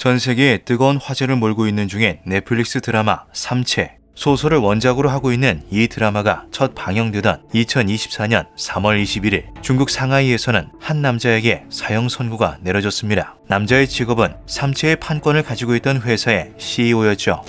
전 세계에 뜨거운 화제를 몰고 있는 중인 넷플릭스 드라마 삼체. 소설을 원작으로 하고 있는 이 드라마가 첫 방영되던 2024년 3월 21일 중국 상하이에서는 한 남자에게 사형 선고가 내려졌습니다. 남자의 직업은 삼체의 판권을 가지고 있던 회사의 CEO였죠.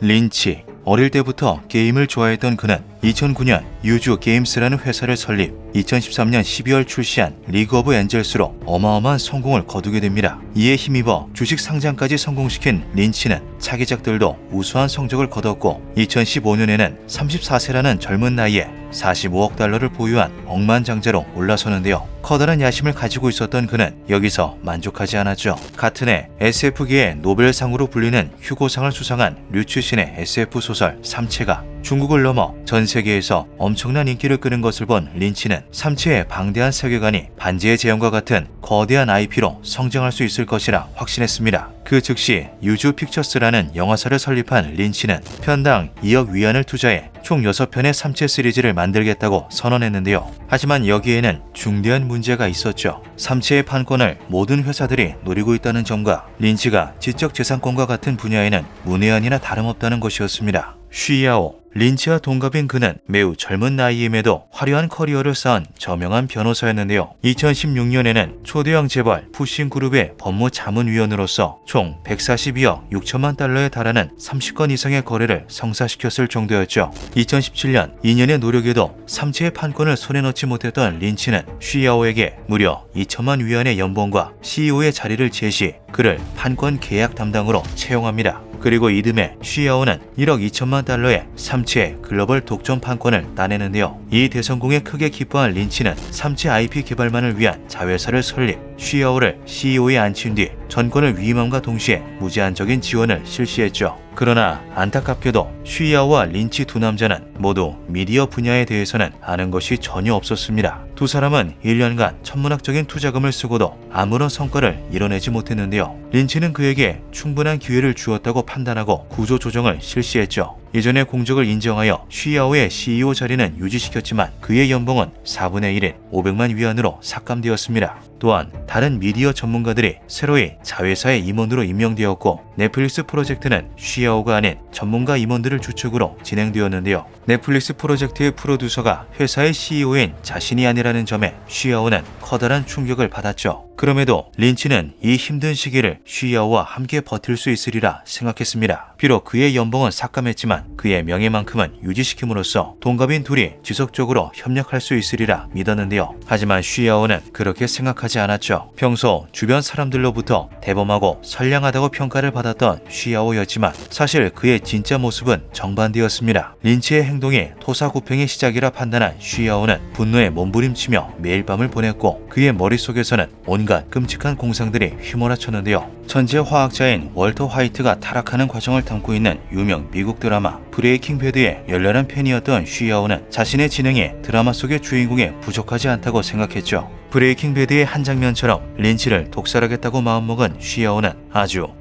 린치. 어릴 때부터 게임을 좋아했던 그는 2009년 유주 게임스라는 회사를 설립, 2013년 12월 출시한 리그 오브 엔젤스로 어마어마한 성공을 거두게 됩니다. 이에 힘입어 주식 상장까지 성공시킨 린치는 차기작들도 우수한 성적을 거뒀고 2015년에는 34세라는 젊은 나이에 45억 달러를 보유한 억만장자로 올라서는데요. 커다란 야심을 가지고 있었던 그는 여기서 만족하지 않았죠. 같은 해 SF계의 노벨상으로 불리는 휴고상을 수상한 류츠신의 SF 소설 삼체가 중국을 넘어 전 세계에서 엄청난 인기를 끄는 것을 본 린치는 삼체의 방대한 세계관이 반지의 제왕과 같은 거대한 IP로 성장할 수 있을 것이라 확신했습니다. 그 즉시 유주 픽처스라는 영화사를 설립한 린치는 편당 2억 위안을 투자해 총 6편의 삼체 시리즈를 만들겠다고 선언했는데요. 하지만 여기에는 중대한 문제가 있었죠. 삼체의 판권을 모든 회사들이 노리고 있다는 점과 린치가 지적재산권과 같은 분야에는 문외한이나 다름없다는 것이었습니다. 쉬야오. 린치와 동갑인 그는 매우 젊은 나이임에도 화려한 커리어를 쌓은 저명한 변호사였는데요. 2016년에는 초대형 재벌 푸싱그룹의 법무자문위원으로서 총 142억 6천만 달러에 달하는 30건 이상의 거래를 성사시켰을 정도였죠. 2017년 2년의 노력에도 삼체의 판권을 손에 넣지 못했던 린치는 쉬야오에게 무려 2천만 위안의 연봉과 CEO의 자리를 제시, 그를 판권 계약 담당으로 채용합니다. 그리고 이듬해 쉬야오는 1억 2천만 달러의 삼체의 글로벌 독점 판권을 따내는데요. 이 대성공에 크게 기뻐한 린치는 삼체 IP 개발만을 위한 자회사를 설립, 쉬야오를 CEO에 앉힌 뒤 전권을 위임함과 동시에 무제한적인 지원을 실시했죠. 그러나 안타깝게도 쉬야오와 린치 두 남자는 모두 미디어 분야에 대해서는 아는 것이 전혀 없었습니다. 두 사람은 1년간 천문학적인 투자금을 쓰고도 아무런 성과를 이뤄내지 못했는데요. 린치는 그에게 충분한 기회를 주었다고 판단하고 구조조정을 실시했죠. 예전의 공적을 인정하여 쉬야오의 CEO 자리는 유지시켰지만 그의 연봉은 4분의 1인 500만 위안으로 삭감되었습니다. 또한 다른 미디어 전문가들이 새로이 자회사의 임원으로 임명되었고 넷플릭스 프로젝트는 쉬야오가 아닌 전문가 임원들을 주축으로 진행되었는데요. 넷플릭스 프로젝트의 프로듀서가 회사의 CEO인 자신이 아니라는 점에 쉬야오는 커다란 충격을 받았죠. 그럼에도 린치는 이 힘든 시기를 쉬야오와 함께 버틸 수 있으리라 생각했습니다. 비록 그의 연봉은 삭감했지만 그의 명예만큼은 유지시킴으로써 동갑인 둘이 지속적으로 협력할 수 있으리라 믿었는데요. 하지만 쉬야오는 그렇게 생각하지 않았죠. 평소 주변 사람들로부터 대범하고 선량하다고 평가를 받았던 쉬야오였지만 사실 그의 진짜 모습은 정반대였습니다. 린치의 행동이 토사구팽의 시작이라 판단한 쉬야오는 분노에 몸부림치며 매일 밤을 보냈고 그의 머릿속에서는 온갖 끔찍한 공상들이 휘몰아쳤는데요. 천재 화학자인 월터 화이트가 타락하는 과정을 담고 있는 유명 미국 드라마 브레이킹 배드의 열렬한 팬이었던 쉬야오는 자신의 지능이 드라마 속의 주인공에 부족하지 않다고 생각했죠. 브레이킹 배드의 한 장면처럼 린치를 독살하겠다고 마음먹은 쉬야오는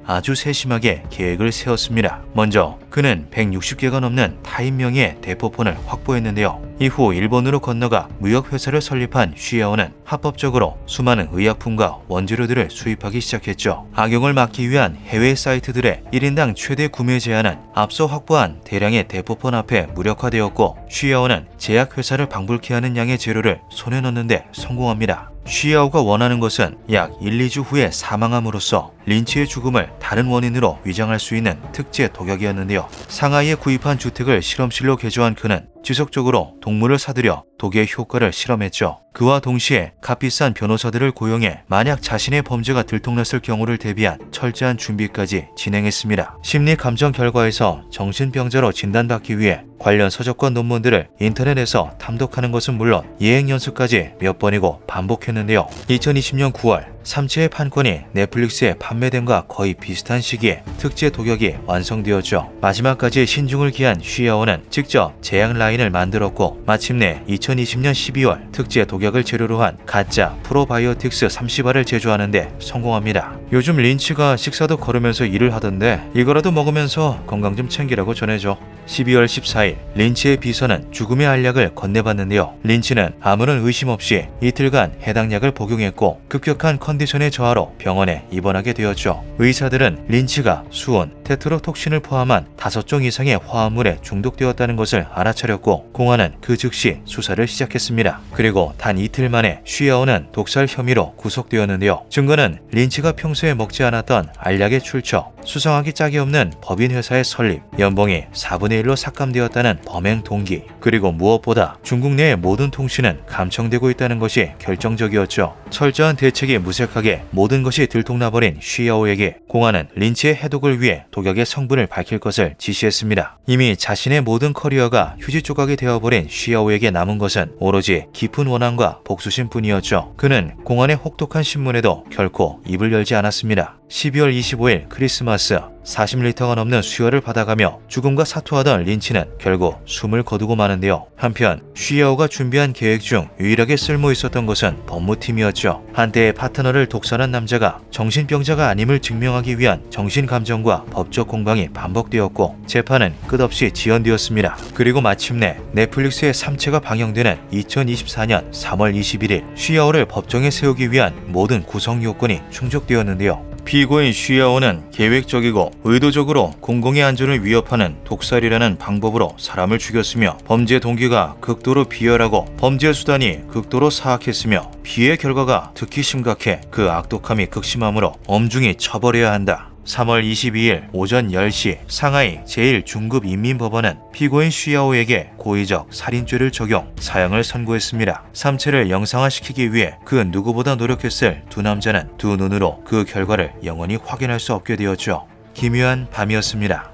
아주 세심하게 계획을 세웠습니다. 먼저 그는 160개가 넘는 타인 명의의 대포폰을 확보했는데요. 이후 일본으로 건너가 무역회사를 설립한 쉬야오는 합법적으로 수많은 의약품과 원재료들을 수입하기 시작했죠. 악용을 막기 위한 해외 사이트들의 1인당 최대 구매 제한은 앞서 확보한 대량의 대포폰 앞에 무력화되었고 쉬야오는 제약회사를 방불케 하는 양의 재료를 손에 넣는데 성공합니다. 쉬야오가 원하는 것은 약 1-2주 후에 사망함으로써 린치의 죽음을 다른 원인으로 위장할 수 있는 특제 독약이었는데요. 상하이에 구입한 주택을 실험실로 개조한 그는 지속적으로 동물을 사들여 독의 효과를 실험했죠. 그와 동시에 값비싼 변호사들을 고용해 만약 자신의 범죄가 들통났을 경우를 대비한 철저한 준비까지 진행했습니다. 심리 감정 결과에서 정신병자로 진단받기 위해 관련 서적과 논문들을 인터넷에서 탐독하는 것은 물론 예행 연수까지 몇 번이고 반복했는데요. 2020년 9월 삼체의 판권이 넷플릭스에 판매됨과 거의 비슷한 시기에 특제 독약이 완성되었죠. 마지막까지 신중을 기한 쉬야오는 직접 제약 라인을 만들었고 마침내 2020년 12월 특제 독약을 재료로 한 가짜 프로바이오틱스 30알을 제조하는 데 성공합니다. 요즘 린치가 식사도 걸으면서 일을 하던데 이거라도 먹으면서 건강 좀 챙기라고 전해줘. 12월 14일 린치의 비서는 죽음의 알약을 건네봤는데요. 린치는 아무런 의심 없이 이틀간 해당 약을 복용했고 급격한 컨디션의 저하로 병원에 입원하게 되었죠. 의사들은 린치가 수은, 테트로톡신을 포함한 5종 이상의 화합물에 중독되었다는 것을 알아차렸고 공안은 그 즉시 수사를 시작했습니다. 그리고 단 이틀 만에 쉬아오는 독살 혐의로 구속되었는데요. 증거는 린치가 평소에 먹지 않았던 알약의 출처, 수상하기 짝이 없는 법인 회사의 설립, 연봉이 4분의 1로 삭감되었다는 범행 동기, 그리고 무엇보다 중국 내의 모든 통신은 감청되고 있다는 것이 결정적이었죠. 철저한 대책이 무색하게 모든 것이 들통나버린 쉬아오에게 공안은 린치의 해독을 위해 독약의 성분을 밝힐 것을 지시했습니다. 이미 자신의 모든 커리어가 휴지 조각이 되어버린 쉬아오에게 남은 것은 오로지 깊은 원한과 복수심 뿐이었죠. 그는 공안의 혹독한 신문에도 결코 입을 열지 않았습니다. 12월 25일 크리스마스, 40리터가 넘는 수혈을 받아가며 죽음과 사투하던 린치는 결국 숨을 거두고 마는데요. 한편 쉬아오가 준비한 계획 중 유일하게 쓸모 있었던 것은 법무팀이었죠. 한때의 파트너를 독살한 남자가 정신병자가 아님을 증명하기 위한 정신감정과 법적 공방이 반복되었고 재판은 끝없이 지연되었습니다. 그리고 마침내 넷플릭스의 3채가 방영되는 2024년 3월 21일 쉬아오를 법정에 세우기 위한 모든 구성 요건이 충족되었는데요. 피고인 쉬아오는 계획적이고 의도적으로 공공의 안전을 위협하는 독살이라는 방법으로 사람을 죽였으며 범죄 동기가 극도로 비열하고 범죄 수단이 극도로 사악했으며 피해 결과가 특히 심각해 그 악독함이 극심하므로 엄중히 처벌해야 한다. 3월 22일 오전 10시 상하이 제1중급인민법원은 피고인 쉬아오에게 고의적 살인죄를 적용, 사형을 선고했습니다. 3채를 영상화시키기 위해 그 누구보다 노력했을 두 남자는 두 눈으로 그 결과를 영원히 확인할 수 없게 되었죠. 기묘한 밤이었습니다.